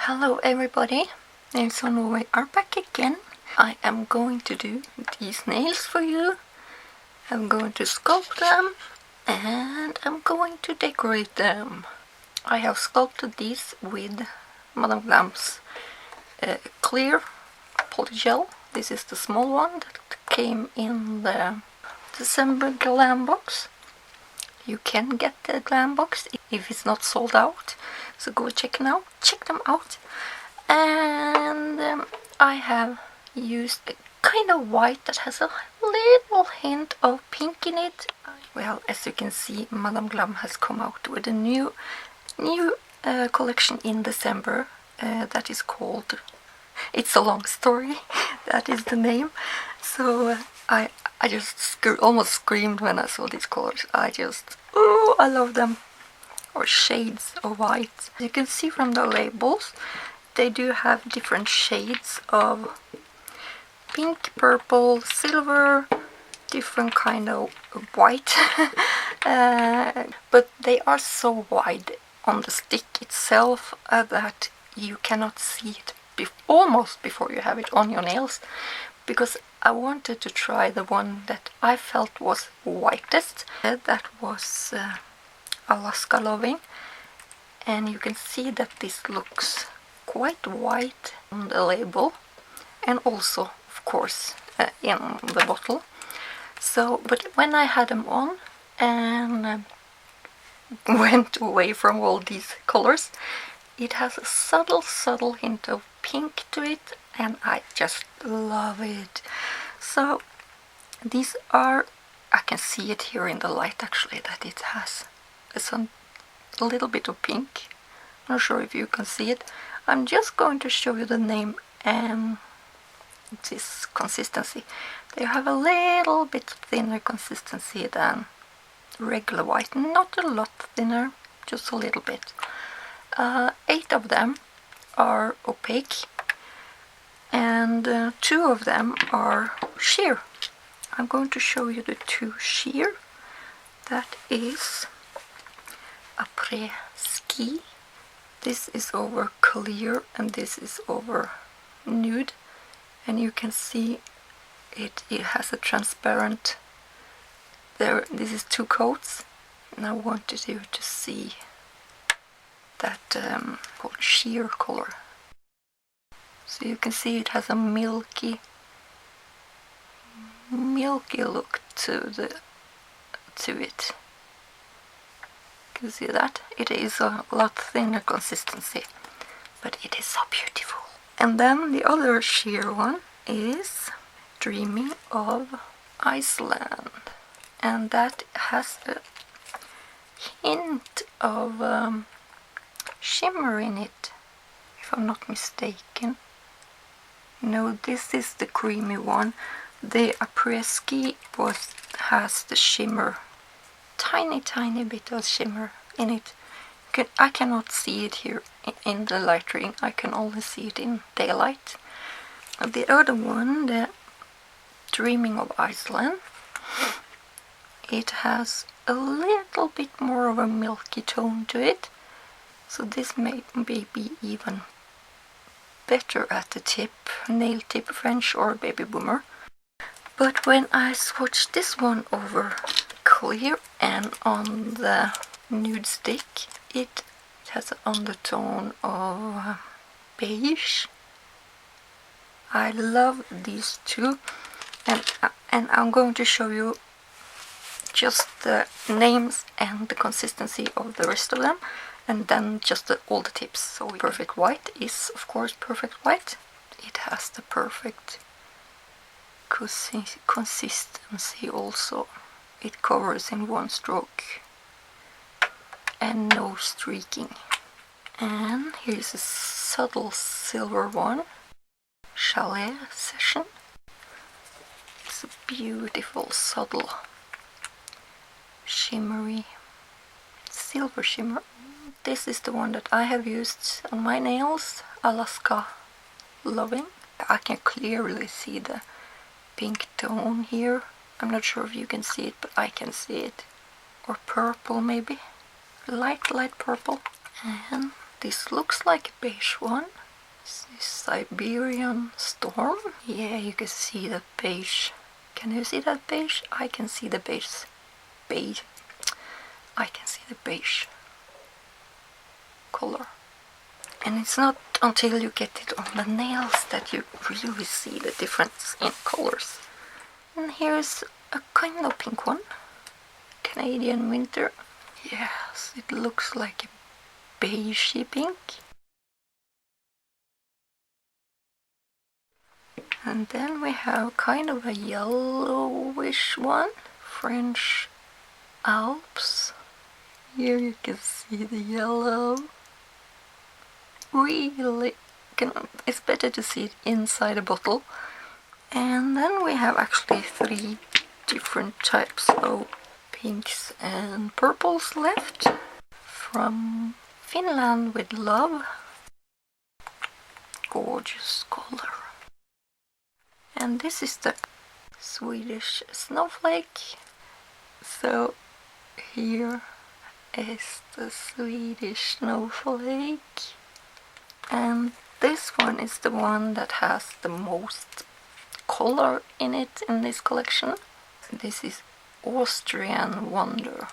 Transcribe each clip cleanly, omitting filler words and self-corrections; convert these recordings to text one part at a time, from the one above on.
Hello everybody, Nails of Norway are back again. I am going to do these nails for you. I'm going to sculpt them and I'm going to decorate them. I have sculpted these with Madam Glam's clear polygel. This is the small one that came in the December Glam box. You can get the Glam box if it's not sold out, so go check them out. And I have used a kind of white that has a little hint of pink in it. Well, as you can see, Madam Glam has come out with a new collection in December that is called It's a Long Story. That is the name. So I just almost screamed when I saw these colors. I love them. Or shades of white. You can see from the labels, they do have different shades of pink, purple, silver, different kind of white. But they are so wide on the stick itself that you cannot see it almost before you have it on your nails, because I wanted to try the one that I felt was whitest. That was Alaska Loving, and you can see that this looks quite white on the label and also of course in the bottle. So, but when I had them on and went away from all these colors, it has a subtle hint of pink to it, and I just love it. So these are, I can see it here in the light actually, that it has a little bit of pink. I'm not sure if you can see it. I'm just going to show you the name and this consistency. They have a little bit thinner consistency than regular white. Not a lot thinner, just a little bit. 8 of them are opaque and 2 of them are sheer. I'm going to show you the 2 sheer. That is après ski. This is over clear and this is over nude, and you can see it has a transparent there. This is 2 coats, and I wanted you to see that sheer color. So you can see it has a milky look to it. You can see that it is a lot thinner consistency, but it is so beautiful. And then the other sheer one is Dreaming of Iceland, and that has a hint of shimmer in it, if I'm not mistaken. No, this is the creamy one. The après-ski has the shimmer, tiny bit of shimmer in it. I cannot see it here in the light ring. I can only see it in daylight. The other one, the Dreaming of Iceland, it has a little bit more of a milky tone to it. So this may be even better at the tip, nail tip French or baby boomer. But when I swatched this one over clear and on the nude stick, it has an undertone of beige. I love these 2, and I'm going to show you just the names and the consistency of the rest of them, and then just all the tips. So perfect white is of course perfect white. It has the perfect consistency also. It covers in 1 stroke and no streaking. And here's a subtle silver one, Chalet Session. It's a beautiful subtle shimmery silver shimmer. This is the one that I have used on my nails, Alaska Loving. I can clearly see the pink tone here. I'm not sure if you can see it, but I can see it. Or purple maybe. Light purple. And this looks like a beige one. This is Siberian Storm. Yeah, you can see the beige. Can you see that beige? I can see the beige. I can see the beige color. And it's not until you get it on the nails that you really see the difference in colors. And here's a kind of pink one. Canadian Winter. Yes, it looks like a beigey pink. And then we have kind of a yellowish one. French Alps. Here you can see the yellow. Really, it's better to see it inside a bottle. And then we have actually 3 different types of pinks and purples left. From Finland with love. Gorgeous color. And this is the Swedish snowflake. So here is the Swedish snowflake. And this one is the one that has the most color in it in this collection. This is Austrian Wonder.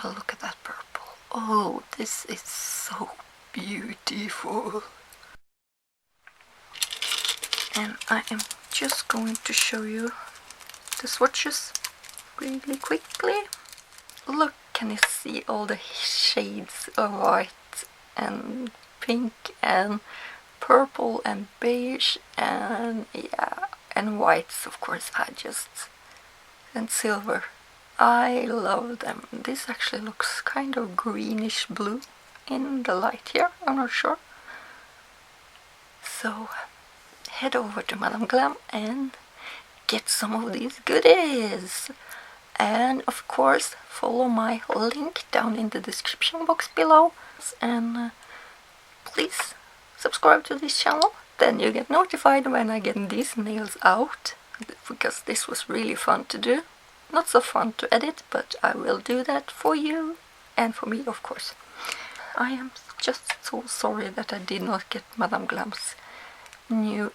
Oh, look at that purple. Oh, this is so beautiful. And I am just going to show you the swatches really quickly. Look, can you see all the shades of white and pink and purple and beige and yeah, and whites, of course, and silver. I love them. This actually looks kind of greenish blue in the light here, I'm not sure. So head over to Madam Glam and get some of these goodies. And of course follow my link down in the description box below. And please subscribe to this channel, then you get notified when I get these nails out, because this was really fun to do. Not so fun to edit, but I will do that for you and for me, of course. I am just so sorry that I did not get Madam Glam's new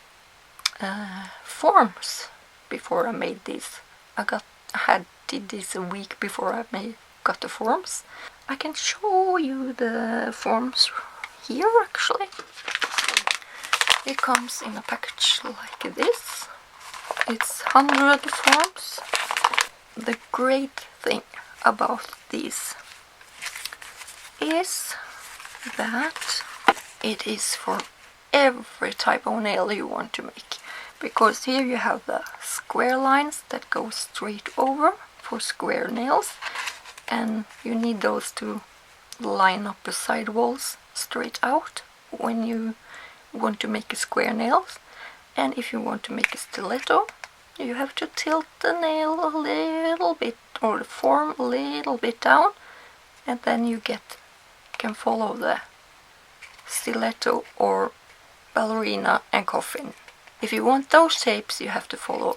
forms before I made these. I did this a week before I got the forms. I can show you the forms here actually. It comes in a package like this. It's 100 forms. The great thing about these is that it is for every type of nail you want to make. Because here you have the square lines that go straight over for square nails, and you need those to line up the side walls straight out when you want to make a square nail. And if you want to make a stiletto, you have to tilt the nail a little bit, or the form a little bit down, and then you can follow the stiletto or ballerina and coffin. If you want those shapes, you have to follow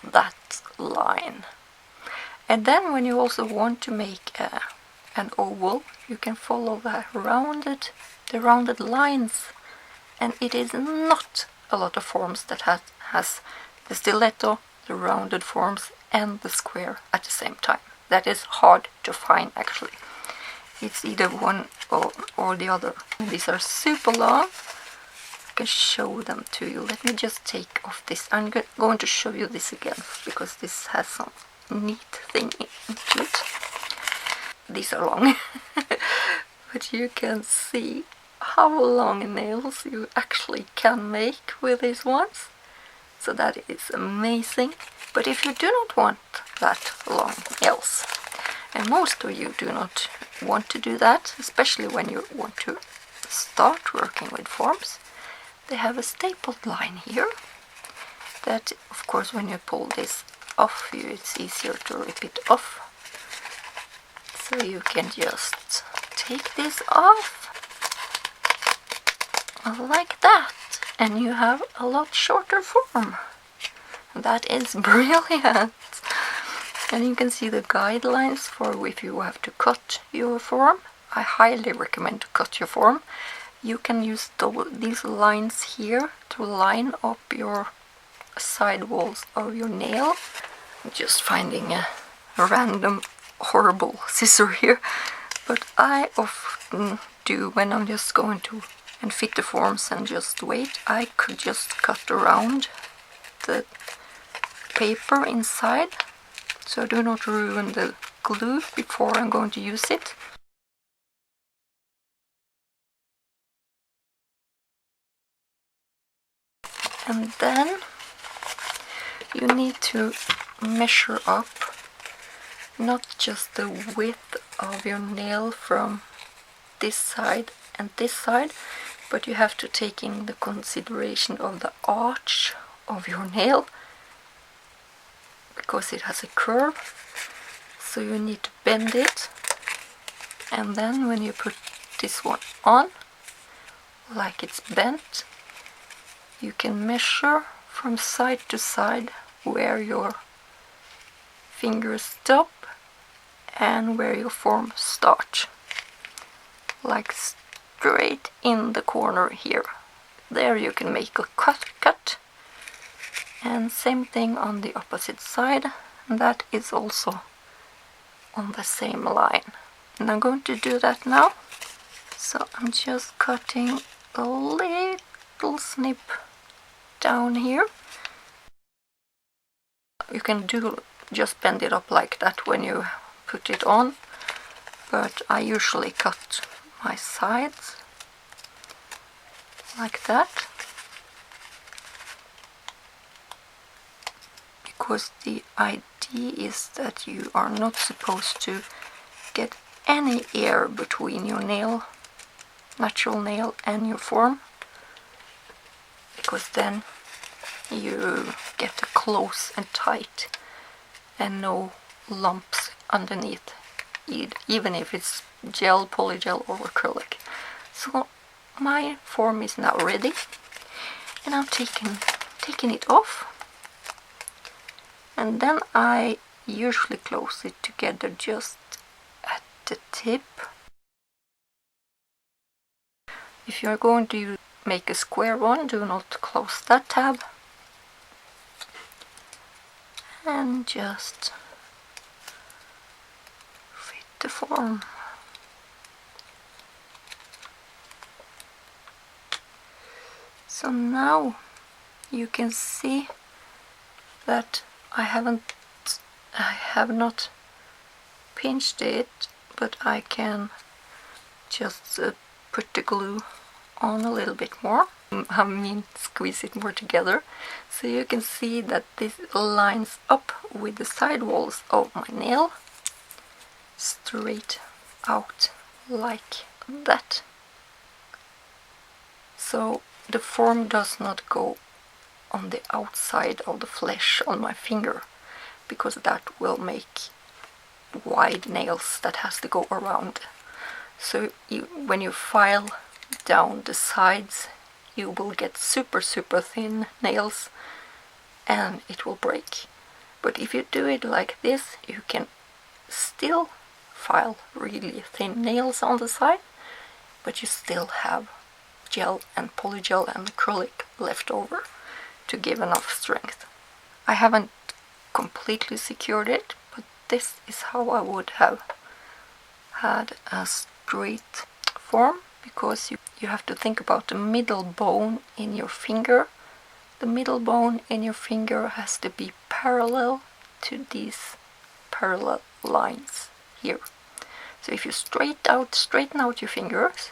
that line. And then when you also want to make an oval, you can follow the rounded lines. And it is not a lot of forms that has the stiletto, the rounded forms and the square at the same time. That is hard to find actually. It's either one or the other. These are super long. I can show them to you. Let me just take off this. I'm going to show you this again because this has some neat thing into it. These are long. But you can see how long nails you actually can make with these ones. So that is amazing. But if you do not want that long nails, and most of you do not want to do that, especially when you want to start working with forms, they have a stapled line here that, of course, when you pull this off, it's easier to rip it off. So you can just take this off like that, and you have a lot shorter form. That is brilliant. And you can see the guidelines for if you have to cut your form. I highly recommend to cut your form, you can use these lines here to line up your side walls of your nail. I'm just finding a random horrible scissor here, but I often do when I'm just going to and fit the forms and just wait. I could just cut around the paper inside, so I do not ruin the glue before I'm going to use it. And then you need to measure up not just the width of your nail from this side and this side, but you have to take in the consideration of the arch of your nail, because it has a curve, so you need to bend it. And then when you put this one on, like it's bent, you can measure from side to side where your fingers stop and where your form starts, like straight in the corner here. There you can make a cut, and same thing on the opposite side, and that is also on the same line. And I'm going to do that now. So I'm just cutting a little snip down here. You can just bend it up like that when you put it on, but I usually cut my sides like that, because the idea is that you are not supposed to get any air between your nail, natural nail, and your form, because then you get it close and tight and no lumps underneath, even if it's gel, polygel or acrylic. So my form is now ready, and I'm taking it off, and then I usually close it together just at the tip. If you're going to make a square one, do not close that tab, and just fit the form. So now you can see that I have not pinched it, but I can just put the glue on a little bit more. I mean, squeeze it more together, so you can see that this lines up with the side walls of my nail, straight out like that. So the form does not go on the outside of the flesh on my finger, because that will make wide nails that has to go around. So when you file down the sides, you will get super thin nails and it will break. But if you do it like this, you can still file really thin nails on the side, but you still have gel and polygel and acrylic left over to give enough strength. I haven't completely secured it, but this is how I would have had a straight form, because you have to think about the middle bone in your finger. The middle bone in your finger has to be parallel to these parallel lines here. So if you straighten out your fingers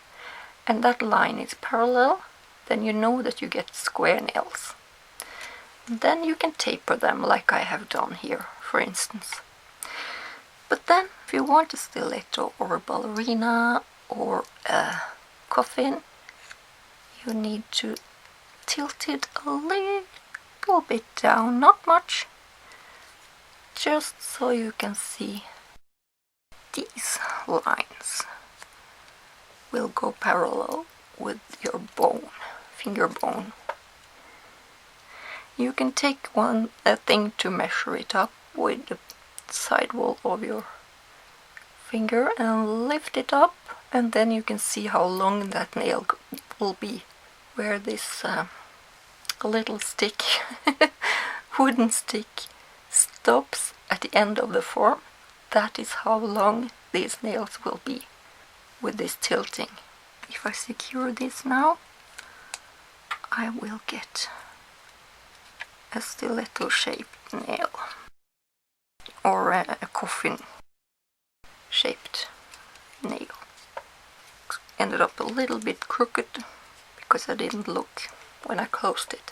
and that line is parallel, then you know that you get square nails. Then you can taper them like I have done here, for instance. But then if you want a stiletto or a ballerina or a coffin, you need to tilt it a little bit down, not much, just so you can see these lines will go parallel with your bone, finger bone. You can take a thing to measure it up with the side wall of your finger and lift it up, and then you can see how long that nail will be where this little stick, wooden stick, stops at the end of the form. That is how long these nails will be with this tilting. If I secure this now, I will get a stiletto shaped nail, or a coffin shaped nail. Ended up a little bit crooked because I didn't look when I closed it.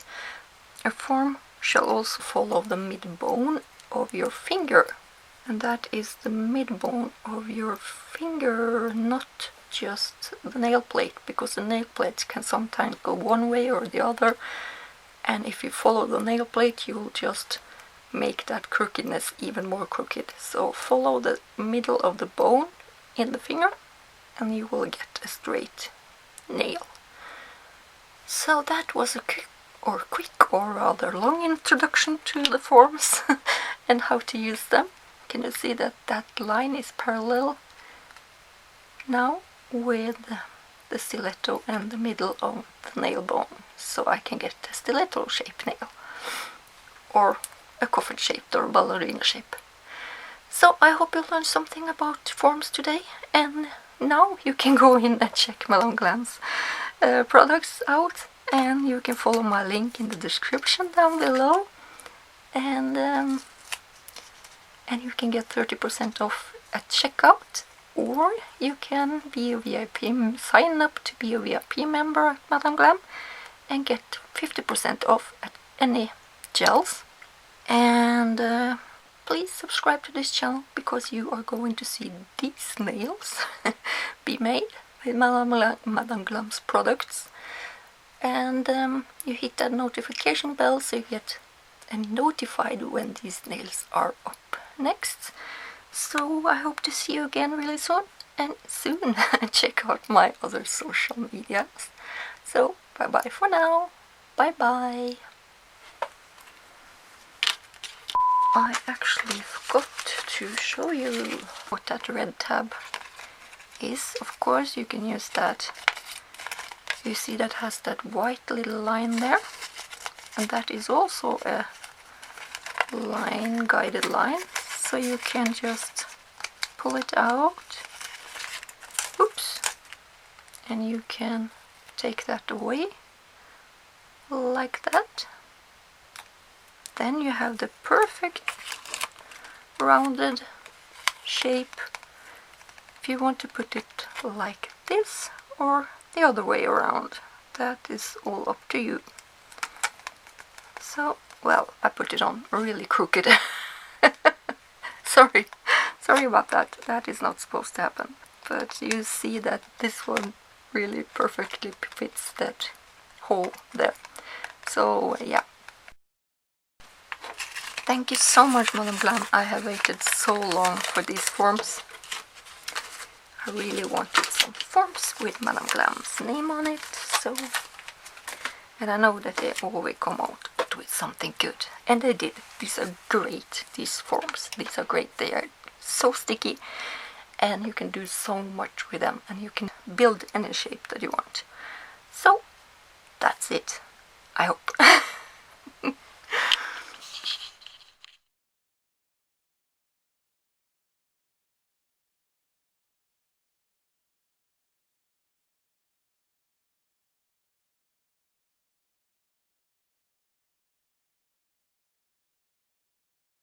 A form shall also follow the mid bone of your finger, and that is the mid bone of your finger, not just the nail plate, because the nail plate can sometimes go one way or the other, and if you follow the nail plate you'll just make that crookedness even more crooked. So follow the middle of the bone in the finger and you will get a straight nail. So that was a quick or rather long introduction to the forms and how to use them. Can you see that that line is parallel now with the stiletto and the middle of the nail bone, so I can get a stiletto shaped nail, or a coffin shaped or ballerina shape. So I hope you learned something about forms today, and now you can go in and check Madam Glam's products out, and you can follow my link in the description down below, and you can get 30% off at checkout. Or you can be a VIP, sign up to be a VIP member at Madam Glam and get 50% off at any gels. And please subscribe to this channel because you are going to see these nails be made with Madam Glam's products. And you hit that notification bell so you get notified when these nails are up next. So I hope to see you again really soon, and soon check out my other social medias. So bye bye for now. Bye bye. I actually forgot to show you what that red tab is. Of course you can use that. You see that has that white little line there, and that is also a line, guided line. So you can just pull it out, oops, and you can take that away, like that. Then you have the perfect rounded shape if you want to put it like this or the other way around. That is all up to you. So, well, I put it on really crooked. Sorry about that. That is not supposed to happen. But you see that this one really perfectly fits that hole there. So yeah. Thank you so much, Madam Glam. I have waited so long for these forms. I really wanted some forms with Madam Glam's name on it. So, and I know that they always come out with something good, and they did. These are great, these forms. These are great. They are so sticky and you can do so much with them, and you can build any shape that you want. So that's it, I hope.